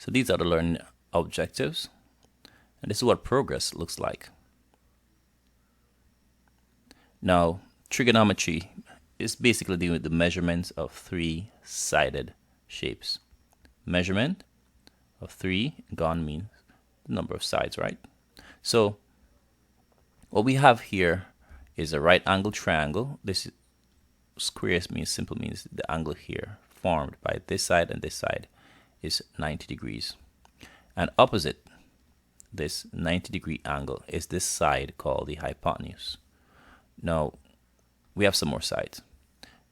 So these are the learning objectives, and this is what progress looks like. Now, trigonometry is basically dealing with the measurements of three-sided shapes. Measurement of 3, gon means the number of sides, right? So what we have here is a right angle triangle. This square means the angle here formed by this side and this side is 90 degrees. And opposite this 90-degree angle is this side called the hypotenuse. Now, we have some more sides.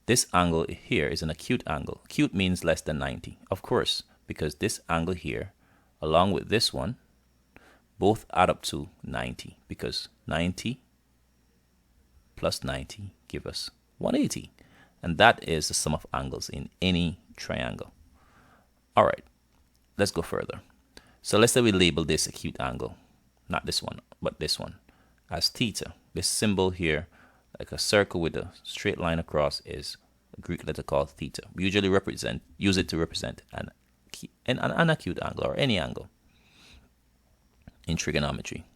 This angle here is an acute angle. Acute means less than 90, of course, because this angle here, along with this one, both add up to 90, because 90 plus 90 give us 180. And that is the sum of angles in any triangle. All right, let's go further. So let's say we label this acute angle, not this one, but this one, as theta. This symbol here, like a circle with a straight line across, is a Greek letter called theta. We usually use it to represent an acute angle or any angle in trigonometry.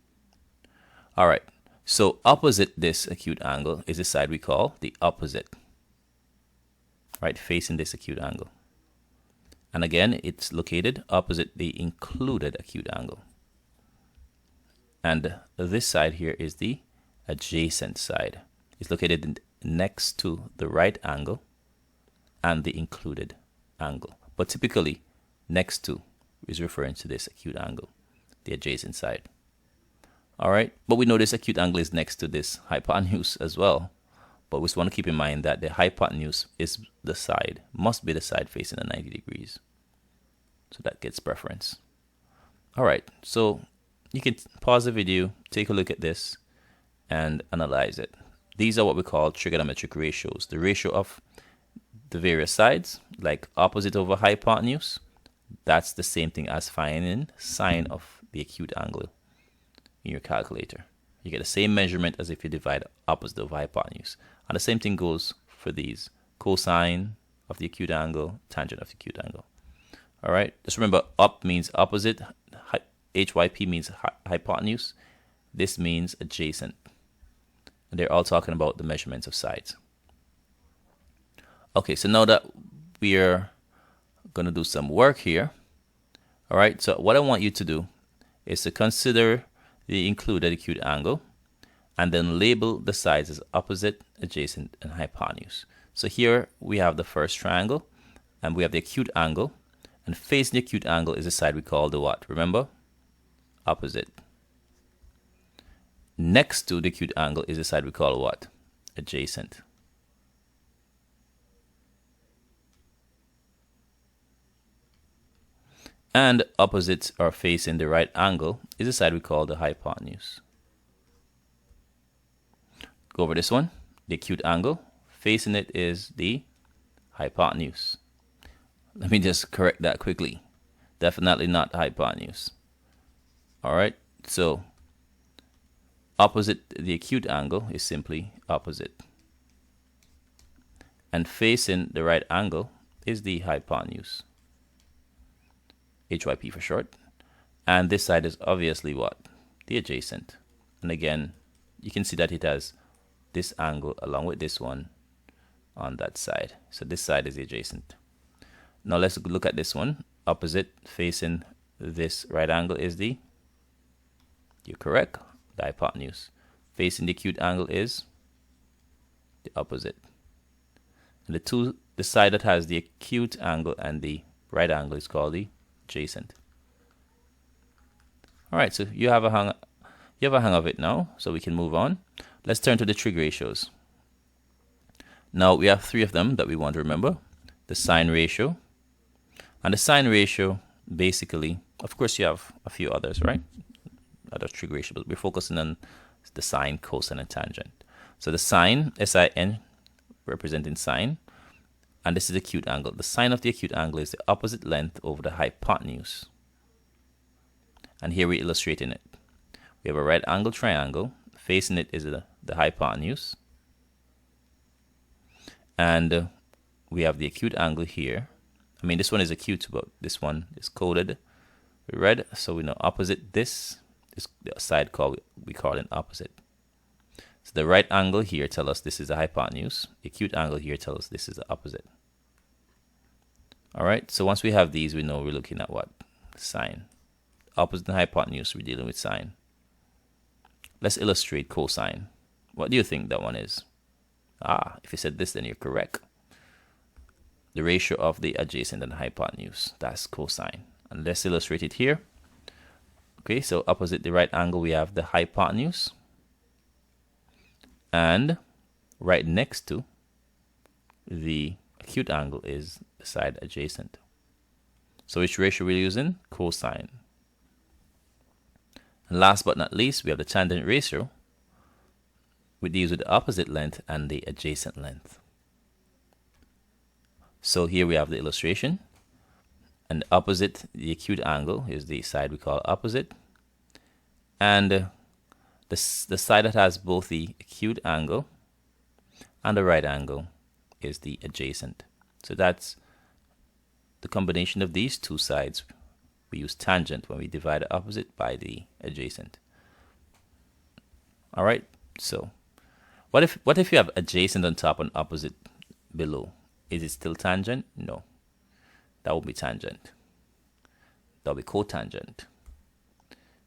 All right, so opposite this acute angle is the side we call the opposite, right, facing this acute angle. And again, it's located opposite the included acute angle. And this side here is the adjacent side. It's located next to the right angle and the included angle. But typically, next to is referring to this acute angle, the adjacent side. All right, but we know this acute angle is next to this hypotenuse as well. But we just want to keep in mind that the hypotenuse is the side, must be the side facing the 90 degrees. So that gets preference. All right, so you can pause the video, take a look at this, and analyze it. These are what we call trigonometric ratios. The ratio of the various sides, like opposite over hypotenuse, that's the same thing as finding sine of the acute angle in your calculator. You get the same measurement as if you divide opposite over hypotenuse. And the same thing goes for these. Cosine of the acute angle, tangent of the acute angle. All right, just remember, up means opposite, HYP means hypotenuse, this means adjacent. And they're all talking about the measurements of sides. Okay, so now that we're going to do some work here, all right, so what I want you to do is to consider the included acute angle and then label the sides as opposite, adjacent, and hypotenuse. So here we have the first triangle and we have the acute angle, and facing the acute angle is the side we call the what? Remember? Opposite. Next to the acute angle is the side we call what? Adjacent. And opposite or facing the right angle is the side we call the hypotenuse. Go over this one. The acute angle, facing it is the hypotenuse. Let me just correct that quickly. Definitely not hypotenuse. All right, so opposite the acute angle is simply opposite. And facing the right angle is the hypotenuse. HYP for short. And this side is obviously what? The adjacent. And again, you can see that it has this angle along with this one on that side. So this side is the adjacent. Now let's look at this one. Opposite facing this right angle is the, you're correct, the hypotenuse. Facing the acute angle is the opposite. And the side that has the acute angle and the right angle is called the adjacent. All right, so you have a hang of it now, so we can move on. Let's turn to the trig ratios. Now we have three of them that we want to remember. The sine ratio. And the sine ratio, basically, of course you have a few others, right? Other trig ratios, but we're focusing on the sine, cosine, and tangent. So the sine, S-I-N, representing sine, and this is the acute angle. The sine of the acute angle is the opposite length over the hypotenuse. And here we're illustrating it. We have a right angle triangle. Facing it is the hypotenuse. And we have the acute angle here. I mean, this one is acute, but this one is coded We read, so we know opposite this is the side we call an opposite. So the right angle here tells us this is the hypotenuse. The acute angle here tells us this is the opposite. All right, so once we have these, we know we're looking at what? Sine. Opposite and hypotenuse, we're dealing with sine. Let's illustrate cosine. What do you think that one is? If you said this, then you're correct. The ratio of the adjacent and the hypotenuse, that's cosine. And let's illustrate it here. Okay, so opposite the right angle, we have the hypotenuse. And right next to the acute angle is the side adjacent. So which ratio we're using? Cosine. And last but not least, we have the tangent ratio. We deal with the opposite length and the adjacent length. So here we have the illustration. And opposite the acute angle is the side we call opposite. And the side that has both the acute angle and the right angle is the adjacent. So that's the combination of these two sides. We use tangent when we divide the opposite by the adjacent. All right, so what if you have adjacent on top and opposite below? Is it still tangent? No. That will be tangent. That will be cotangent.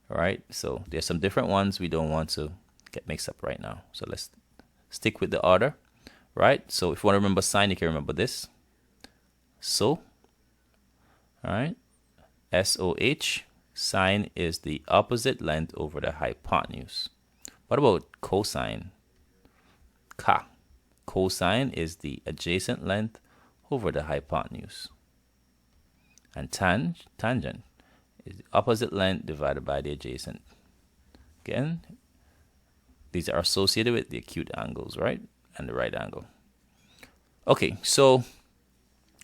All right, so there's some different ones we don't want to get mixed up right now. So let's stick with the order, right? So if you want to remember sine, you can remember this. So, all right, SOH, sine is the opposite length over the hypotenuse. What about cosine? Ka. Cosine is the adjacent length over the hypotenuse. And tangent is the opposite length divided by the adjacent. Again, these are associated with the acute angles, right? And the right angle. Okay, so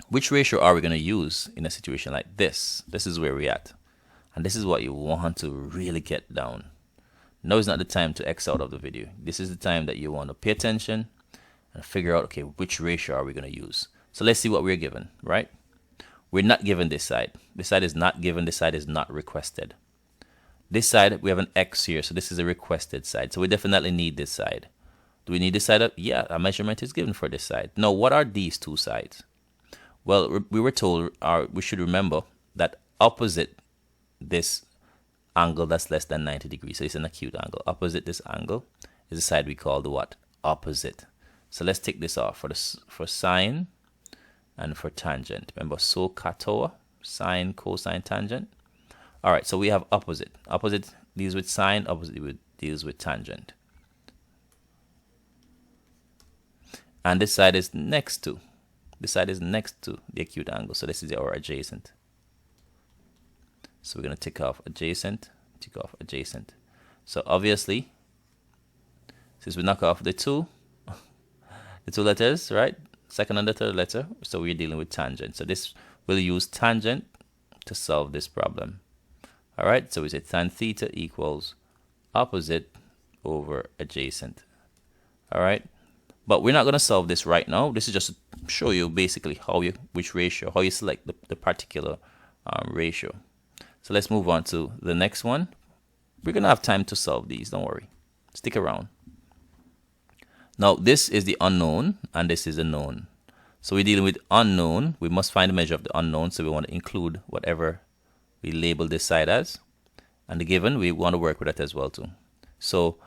which ratio are we going to use in a situation like this? This is where we're at. And this is what you want to really get down. Now is not the time to X out of the video. This is the time that you want to pay attention and figure out, okay, which ratio are we going to use? So let's see what we're given, right? We're not given this side. This side is not given. This side is not requested. This side, we have an X here, so this is a requested side. So we definitely need this side. Do we need this side up? Yeah, a measurement is given for this side. Now, what are these two sides? Well, we were told, we should remember that opposite this angle that's less than 90 degrees, so it's an acute angle. Opposite this angle is the side we call the what? Opposite. So let's take this off for sine and for tangent. Remember, so katoa, sine, cosine, tangent. All right, so we have opposite. Opposite deals with sine, opposite deals with tangent. And this side is next to. This side is next to the acute angle, so this is our adjacent. So we're going to tick off adjacent, tick off adjacent. So obviously, since we knock off the two letters, right? Second and the third letter, so we're dealing with tangent. So this will use tangent to solve this problem. All right, so we say tan theta equals opposite over adjacent. All right, but we're not going to solve this right now. This is just to show you basically how you select the particular ratio. So let's move on to the next one. We're going to have time to solve these, don't worry. Stick around. Now, this is the unknown, and this is a known. So we're dealing with unknown. We must find the measure of the unknown, so we want to include whatever we label this side as. And the given, we want to work with that as well too. So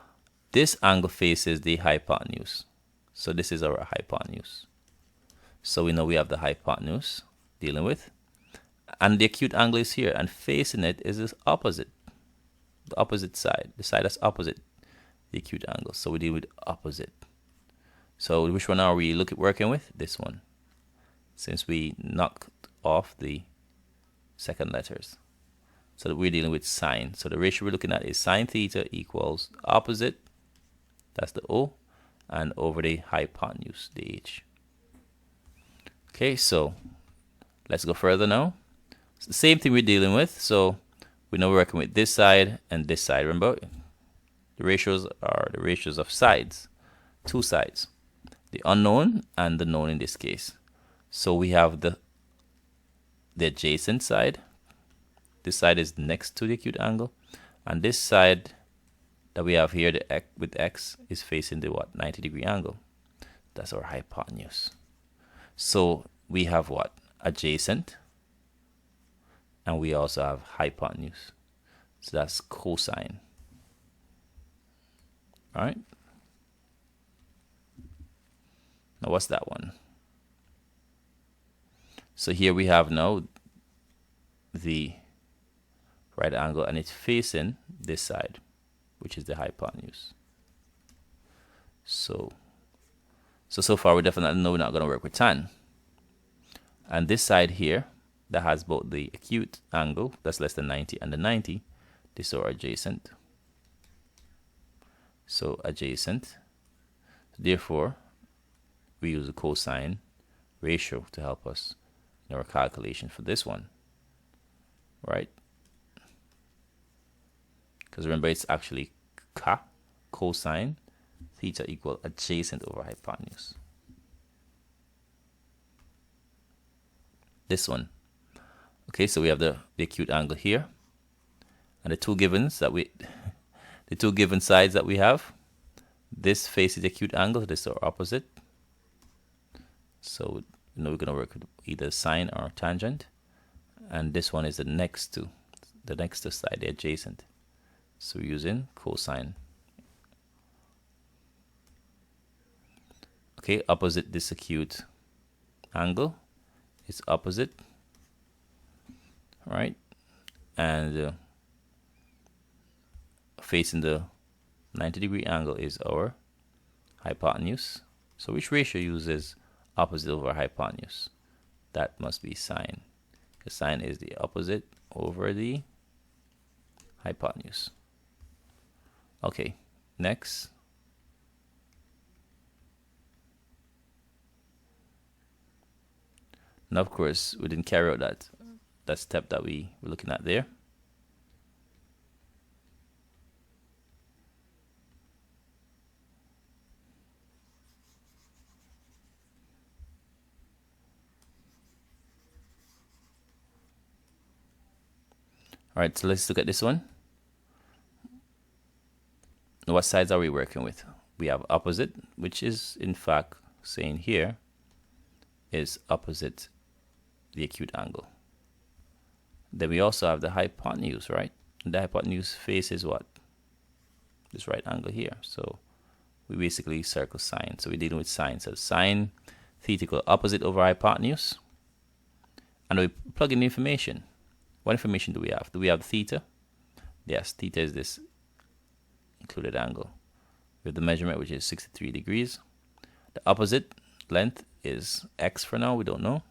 this angle faces the hypotenuse. So this is our hypotenuse. So we know we have the hypotenuse dealing with. And the acute angle is here, and facing it is this opposite. The opposite side. The side that's opposite the acute angle. So we deal with opposite. So which one are we working with? This one. Since we knocked off the second letters. So we're dealing with sine. So the ratio we're looking at is sine theta equals opposite. That's the O. And over the hypotenuse, the H. Okay, so let's go further now. It's the same thing we're dealing with. So we know we're working with this side and this side. Remember, the ratios are the ratios of sides. Two sides. The unknown and the known in this case. So we have the adjacent side. this side is next to the acute angle, and this side that we have here, the x with x, is facing the what? 90-degree angle. That's our hypotenuse. So we have what? Adjacent, and we also have hypotenuse. So that's cosine. All right. Now what's that one? So here we have now the right angle, and it's facing this side, which is the hypotenuse. So far we definitely know we're not going to work with tan. And this side here, that has both the acute angle, that's less than 90, and the 90, these are adjacent. So adjacent. Therefore, we use the cosine ratio to help us in our calculation for this one, right? Because remember, it's actually cosine theta equal adjacent over hypotenuse. This one. Okay, so we have the acute angle here, and the two given sides that we have. This faces the acute angle, this is opposite. So you know we're going to work with either sine or tangent, and this one is the next to side, the adjacent. So we're using cosine. Okay, opposite this acute angle is opposite, right? And facing the 90-degree angle is our hypotenuse. So which ratio uses opposite over hypotenuse? That must be sine, because sine is the opposite over the hypotenuse. Okay, next. Now, of course, we didn't carry out that step that we were looking at there. All right, so let's look at this one. Now, what sides are we working with? We have opposite, which is in fact saying here is opposite the acute angle. Then we also have the hypotenuse, right? And the hypotenuse faces what? This right angle here. So we basically circle sine. So we're dealing with sine. So sine theta equal opposite over hypotenuse. And we plug in the information. What information do we have? Do we have theta? Yes, theta is this included angle. We have the measurement, which is 63 degrees. The opposite length is x for now, we don't know.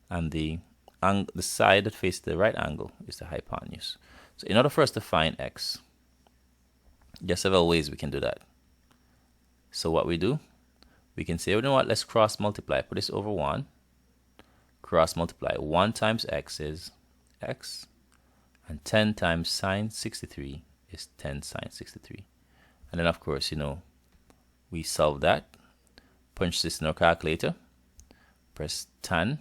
And the side that faces the right angle is the hypotenuse. So in order for us to find x, there are several ways we can do that. So what we do, we can say, you know what, let's cross multiply. Put this over 1. Cross multiply. 1 times x is x, and 10 times sine 63 is 10 sine 63. And then of course, you know, we solve that. Punch this in our calculator. Press tan.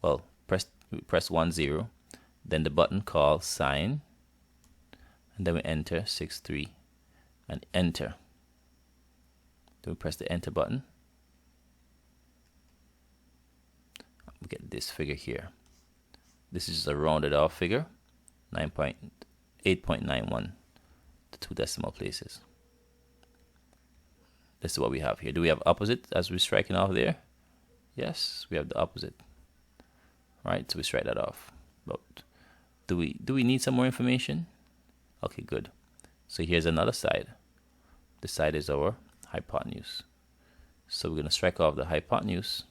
Well, press 10. Then the button called sine, and then we enter 63 and enter. Then we press the enter button. We get this figure here. This is just a rounded off figure, 8.91 to 2 decimal places. This is what we have here. Do we have opposite as we're striking off there? Yes, we have the opposite. Right, so we strike that off. But do we need some more information? Okay, good. So here's another side. This side is our hypotenuse. So we're going to strike off the hypotenuse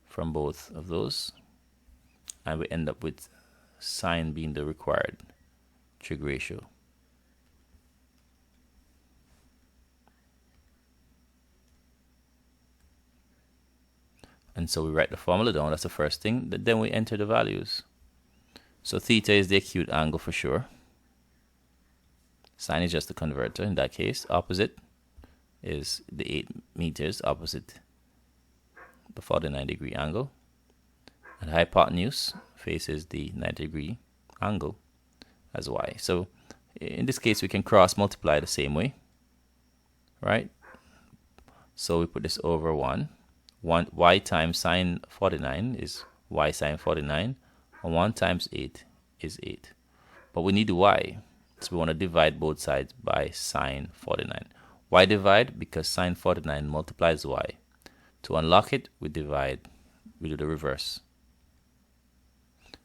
from both of those, and we end up with sine being the required trig ratio. And so we write the formula down, that's the first thing. Then we enter the values. So theta is the acute angle for sure. Sine is just the converter in that case. Opposite is the 8 meters opposite the 49-degree angle. And hypotenuse faces the 90-degree angle as y. So in this case, we can cross multiply the same way, right? So we put this over 1. Y times sine 49 is y sine 49, and 1 times 8 is 8. But we need the y, so we want to divide both sides by sine 49. Why divide? Because sine 49 multiplies y. To unlock it, we do the reverse.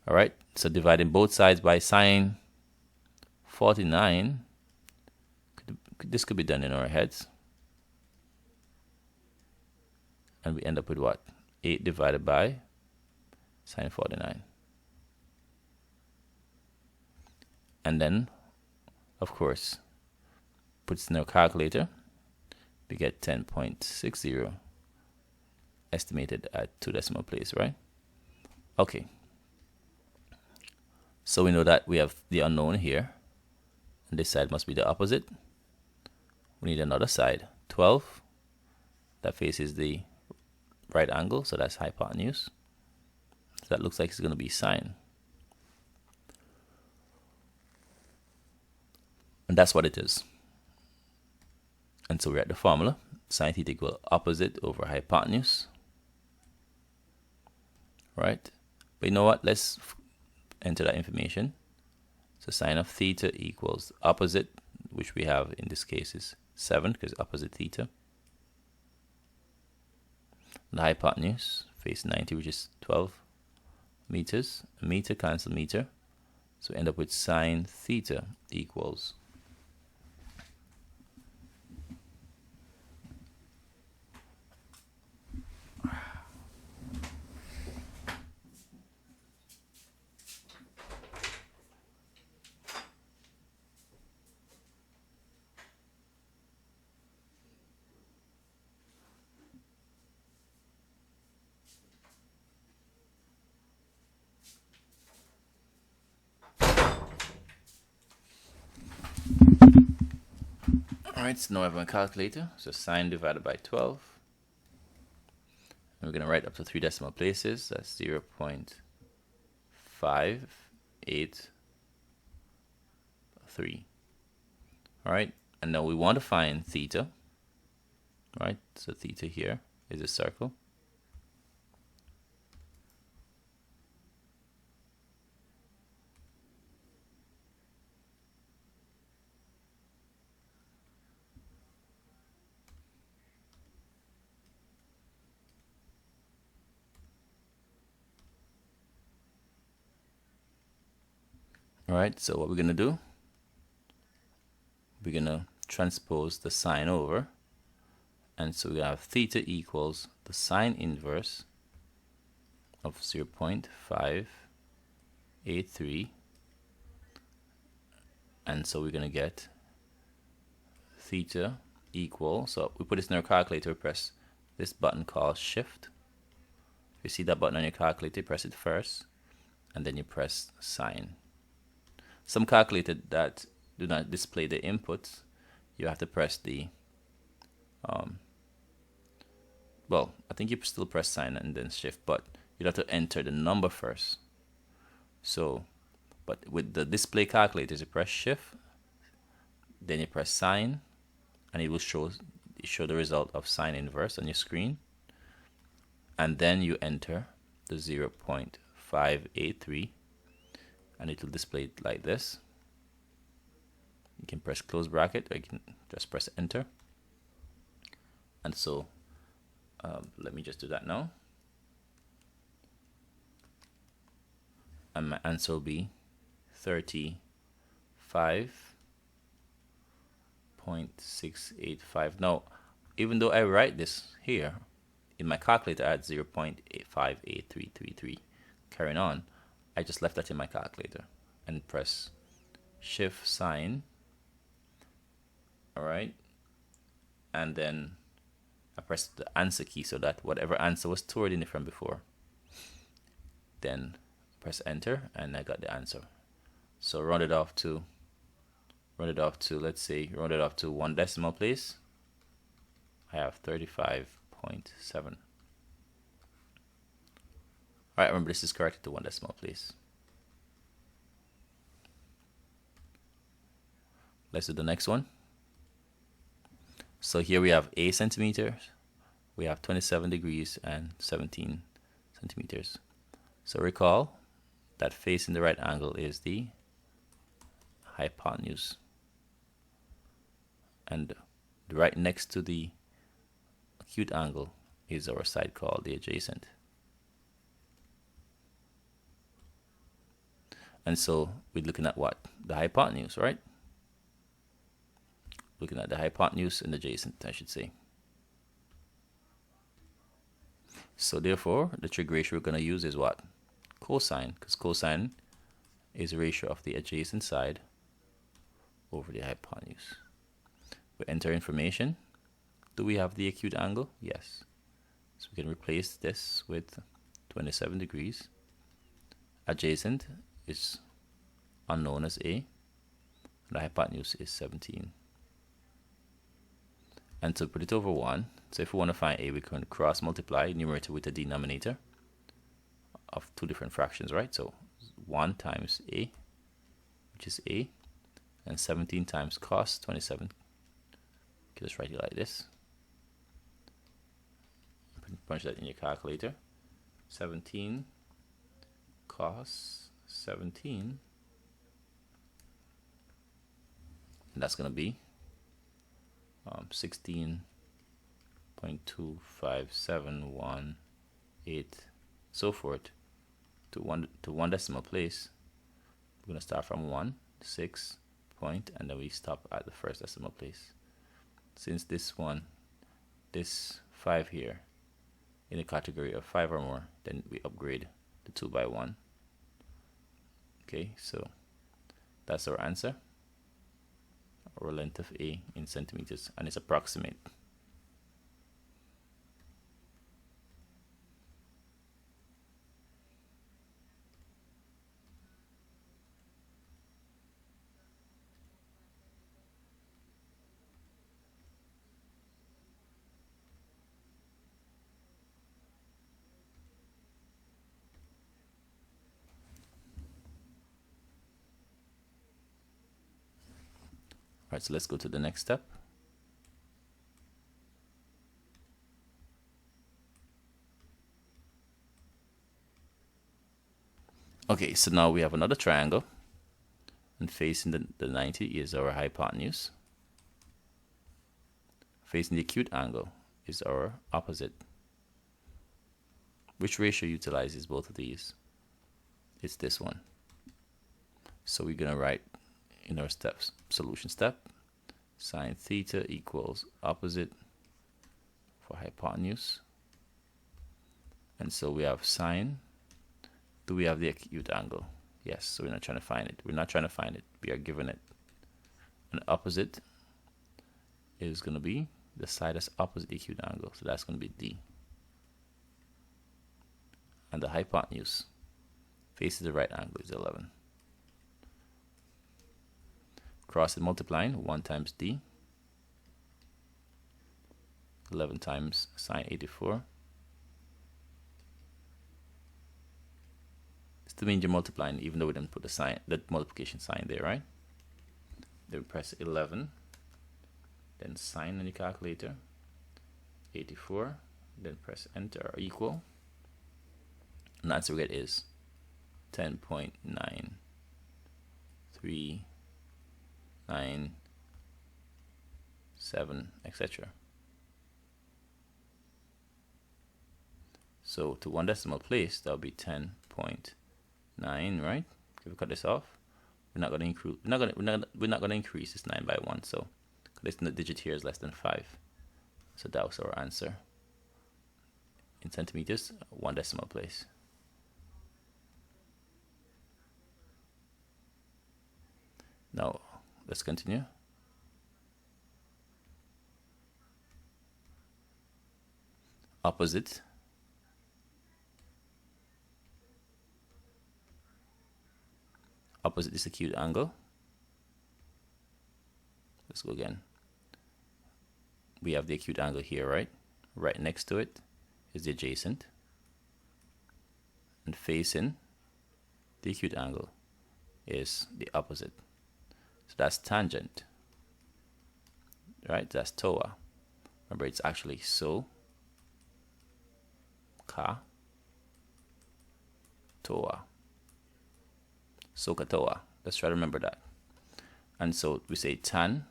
Alright, so dividing both sides by sine 49, this could be done in our heads. And we end up with what? 8 divided by sine 49. And then, of course, puts in our calculator, we get 10.60 estimated at 2 decimal places, right? Okay. So we know that we have the unknown here, and this side must be the opposite. We need another side, 12, that faces the right angle, so that's hypotenuse. So that looks like it's going to be sine. And that's what it is. And so we're at the formula. Sine theta equal opposite over hypotenuse. Right? But you know what? Let's enter that information. So sine of theta equals opposite, which we have in this case is 7, because opposite theta. The hypotenuse, face 90, which is 12 meters. Meter cancel meter. So we end up with sine theta equals Alright, so now I have my calculator. So sine divided by 12. And we're going to write up to 3 decimal places. That's 0.583. Alright, and now we want to find theta. Right, so theta here is a circle. Alright, so what we're going to do, we're going to transpose the sine over, and so we have theta equals the sine inverse of 0.583, and so we're going to get theta equal, so we put this in our calculator, we press this button called shift. If you see that button on your calculator, press it first, and then you press sine. Some calculators that do not display the inputs, you have to press the, well, I think you still press sine and then shift, but you have to enter the number first. So, but with the display calculators, you press shift, then you press sine, and it will show the result of sine inverse on your screen. And then you enter the 0.583. And it will display it like this. You can press close bracket, or you can just press enter. And so let me just do that now. And my answer will be 35.685. Now, even though I write this here in my calculator at 0.58333, carrying on, I just left that in my calculator and press shift sine. Alright, and then I press the answer key so that whatever answer was stored in it from before, then press enter, and I got the answer. So round it off to let's say round it off to 1 decimal place, I have 35.7. Alright, remember this is corrected to 1 decimal place. let's do the next one. So here we have 8 centimeters, we have 27 degrees and 17 centimeters. So recall that facing the right angle is the hypotenuse, and right next to the acute angle is our side called the adjacent. And so we're looking at what? The hypotenuse, right? Looking at the hypotenuse and adjacent, I should say. So therefore, the trig ratio we're going to use is what? Cosine, because cosine is a ratio of the adjacent side over the hypotenuse. We enter information. Do we have the acute angle? Yes. So we can replace this with 27 degrees. Adjacent is unknown as A. The hypotenuse is 17. And to put it over 1, so if we want to find A, we can cross multiply numerator with the denominator of two different fractions, right? So 1 times A, which is A, and 17 times cos 27. You can just write it like this. Punch that in your calculator. 17 cos 17, and that's going to be 16.25718, so forth, to one decimal place. We're going to start from 1, 6 point, and then we stop at the first decimal place. Since this 5 here in the category of 5 or more, then we upgrade to 2 by 1. Okay, so that's our answer, our length of A in centimeters, and it's approximate. Alright, so let's go to the next step. Okay, so now we have another triangle, and facing the 90 is our hypotenuse. Facing the acute angle is our opposite. Which ratio utilizes both of these? It's this one. So we're going to write in our solution step, sine theta equals opposite for hypotenuse. And so we have sine. Do we have the acute angle? Yes, so we're not trying to find it. We're not trying to find it. We are given it. And opposite is going to be the side that's opposite the acute angle. So that's going to be D. And the hypotenuse faces the right angle is 11. Cross and multiplying, 1 times D, 11 times sine 84. Still means you're multiplying, even though we didn't put the multiplication sign there, right? Then press 11, then sine on your calculator, 84, then press enter or equal. And the answer we get is 10.939 7, etc. So to one decimal place, that'll be 10.9, right? If we cut this off, we're not going to increase. We're not going to increase this 9 by 1. So this digit here is less than 5. So that was our answer in centimeters, one decimal place. Now let's continue. Opposite. Opposite is acute angle. Let's go again. We have the acute angle here, right? Right next to it is the adjacent. And facing the acute angle is the opposite. So that's tangent right? That's toa. Remember, it's actually so, ka, toa. Soka toa. Let's try to remember that. And so we say tan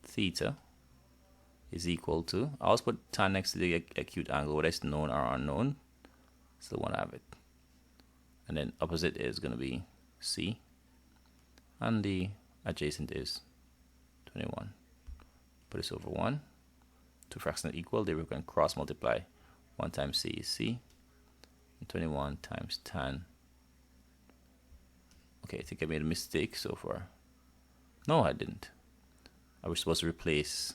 theta is equal to, I always put tan next to the acute angle, whether it's known or unknown. Still want to have it. And then opposite is going to be C. And the adjacent is 21. Put this over 1. Two fractions equal. They can cross multiply. 1 times C is C. And 21 times tan. Okay, I think I made a mistake so far. No, I didn't. I was supposed to replace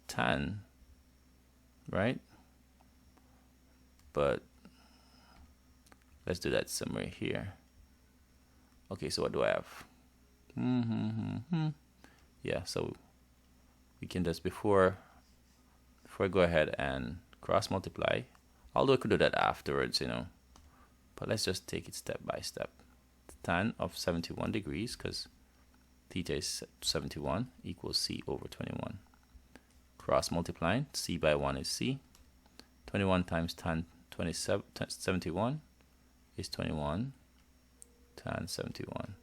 tan, right? But let's do that somewhere here. Okay, so what do I have? Yeah, so we can just before I go ahead and cross multiply, although I could do that afterwards, you know. But let's just take it step by step. Tan of 71 degrees, because theta is 71, equals C over 21. Cross multiplying, C by 1 is C. 21 times tan 71 is 21 tan 71.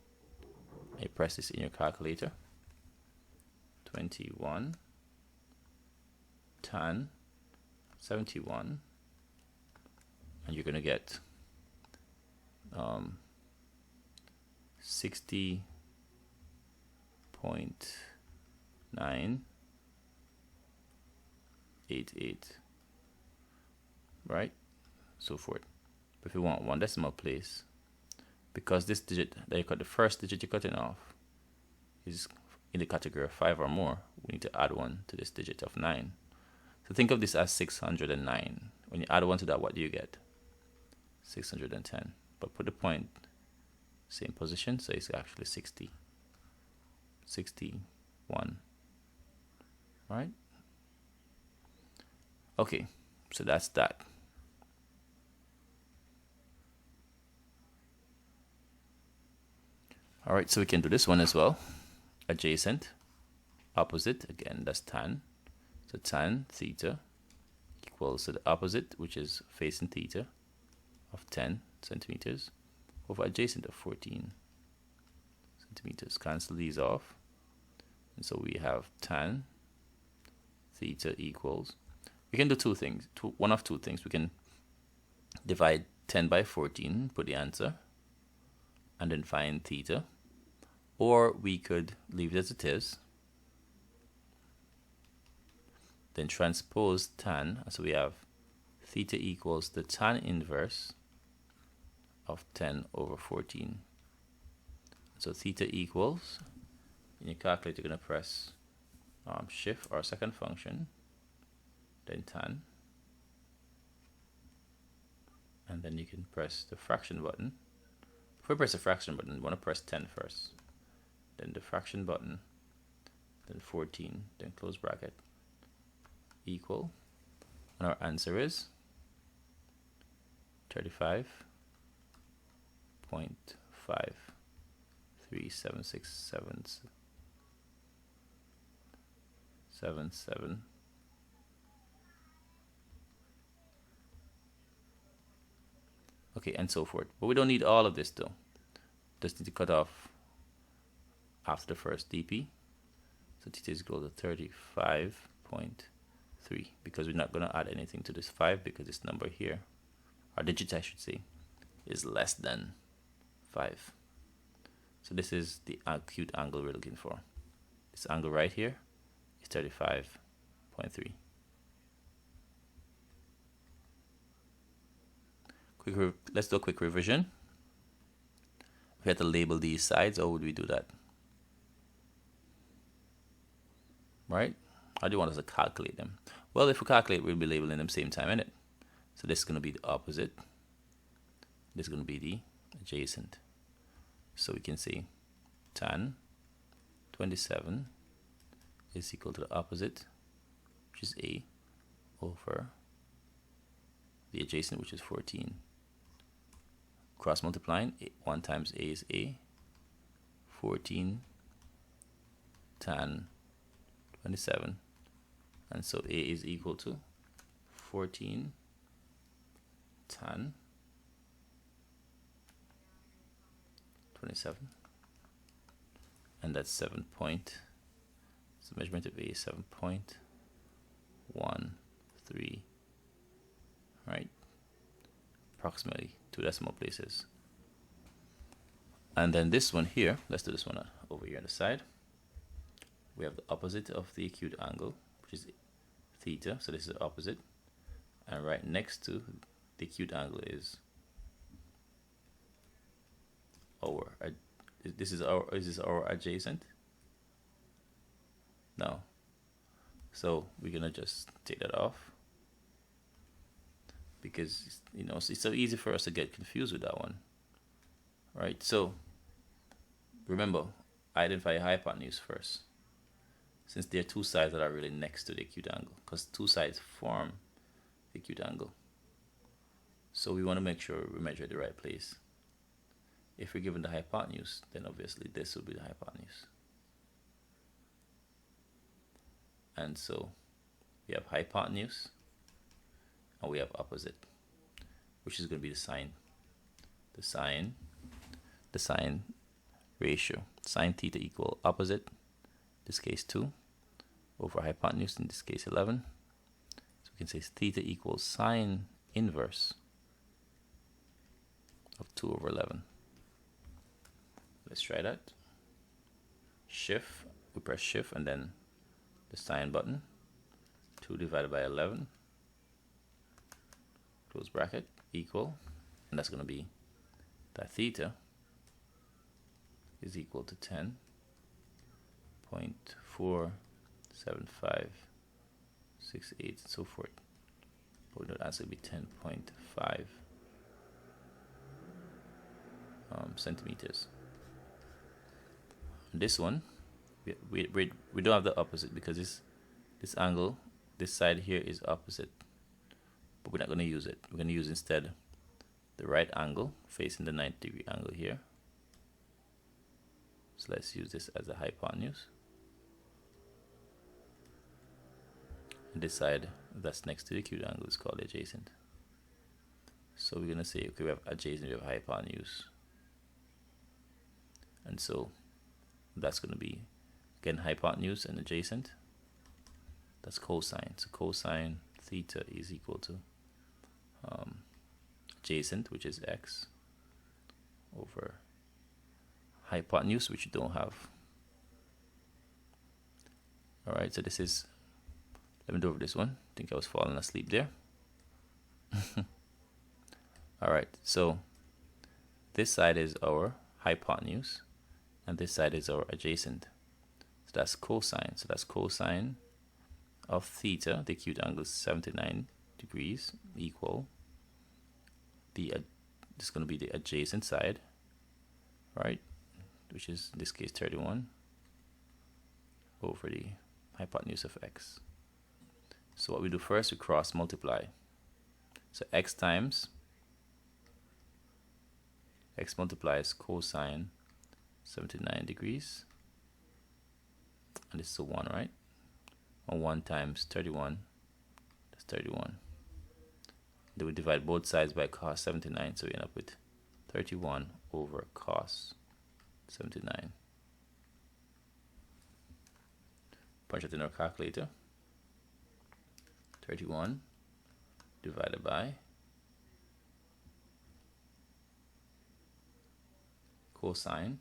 You press this in your calculator. 21 tan 71, and you're going to get 60.988, right? So forth. But if you want one decimal place, because this digit that you cut, the first digit you're cutting off is in the category of 5 or more, we need to add 1 to this digit of 9. So think of this as 609. When you add 1 to that, what do you get? 610. But put the point same position, so it's actually 61. Right? Okay, so that's that. All right, so we can do this one as well. Adjacent, opposite, again, that's tan. So tan theta equals to the opposite, which is facing theta, of 10 centimeters over adjacent of 14 centimeters. Cancel these off. And so we have tan theta equals, we can do one of two things. We can divide 10 by 14, put the answer, and then find theta. Or we could leave it as it is, then transpose tan, so we have theta equals the tan inverse of 10 over 14. So theta equals, in your calculator you're going to press shift or second function, then tan, and then you can press the fraction button. Before you press the fraction button, you want to press 10 first, then the fraction button, then 14, then close bracket, equal, and our answer is 35.5376777. Okay, and so forth. But we don't need all of this though. Just need to cut off after the first dp. So theta is equal to 35.3, because we're not going to add anything to this 5, because this number here, our digit I should say, is less than 5. So this is the acute angle we're looking for. This angle right here is 35.3. Let's do a quick revision. If we had to label these sides, how would we do that? Right? How do you want us to calculate them? Well, if we calculate, we'll be labeling them same time, innit? So this is going to be the opposite. This is going to be the adjacent. So we can say tan 27 is equal to the opposite, which is A, over the adjacent, which is 14. Cross multiplying, 1 times A is A, 14 tan 27, and so A is equal to 14 tan 27, and that's 7 point, so measurement of A is 7.13, right? Approximately 2 decimal places. And then this one here, let's do this one over here on the side. We have the opposite of the acute angle, which is theta, so this is the opposite. And right next to the acute angle is is this our adjacent? No. So we're gonna just take that off, because you know it's so easy for us to get confused with that one, right? So remember, identify hypotenuse first, since there are two sides that are really next to the acute angle, because two sides form the acute angle. So we want to make sure we measure the right place. If we're given the hypotenuse, then obviously this will be the hypotenuse. And so we have hypotenuse and we have opposite, which is going to be the sine ratio. Sine theta equal opposite, in this case 2, over hypotenuse, in this case 11. So we can say theta equals sine inverse of 2 over 11. Let's try that. Shift, we press shift and then the sine button. 2 divided by 11, close bracket, equal, and that's going to be that theta is equal to 10.47568 and so forth. But the answer would be 10.5 centimeters. This one, we don't have the opposite, because this angle, this side here is opposite, but we're not going to use it. We're going to use instead the right angle facing the 90-degree angle here. So let's use this as a hypotenuse. And this side that's next to the acute angle is called adjacent. So we're going to say, okay, we have adjacent, we have hypotenuse. And so that's going to be, again, hypotenuse and adjacent. That's cosine. So cosine theta is equal to adjacent, which is x, over hypotenuse, which you don't have. Alright, so this is, let me do over this one. I think I was falling asleep there. Alright, so this side is our hypotenuse, and this side is our adjacent. So that's cosine. So that's cosine of theta, the acute angle is 79 degrees, equal this is going to be the adjacent side, right, which is in this case 31, over the hypotenuse of x. So what we do first, we cross multiply. So x multiplies cosine 79 degrees, and this is a 1, right? And 1 times 31, that's 31. Then we divide both sides by cos 79, so we end up with 31 over cos 79. Punch it in our calculator. 31 divided by cosine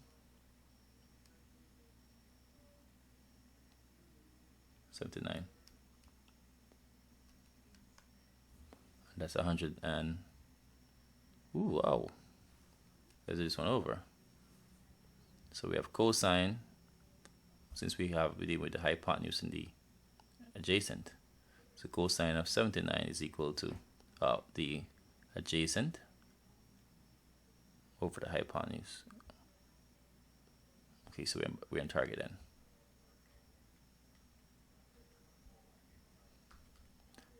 79. That's 100 and, ooh, wow. Let's do this one over. So we have cosine, since we deal with the hypotenuse and the adjacent. So cosine of 79 is equal to the adjacent over the hypotenuse. Okay, so we're on target then.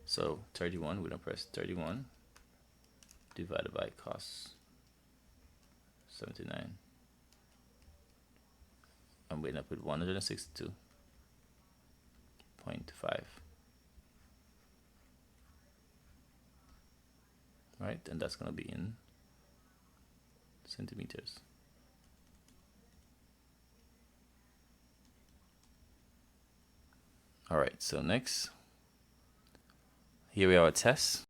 So 31, we're going to press 31 divided by cos 79. And we end up with 162. 0.5. Right, and that's going to be in centimeters. All right, so next, here we have a test.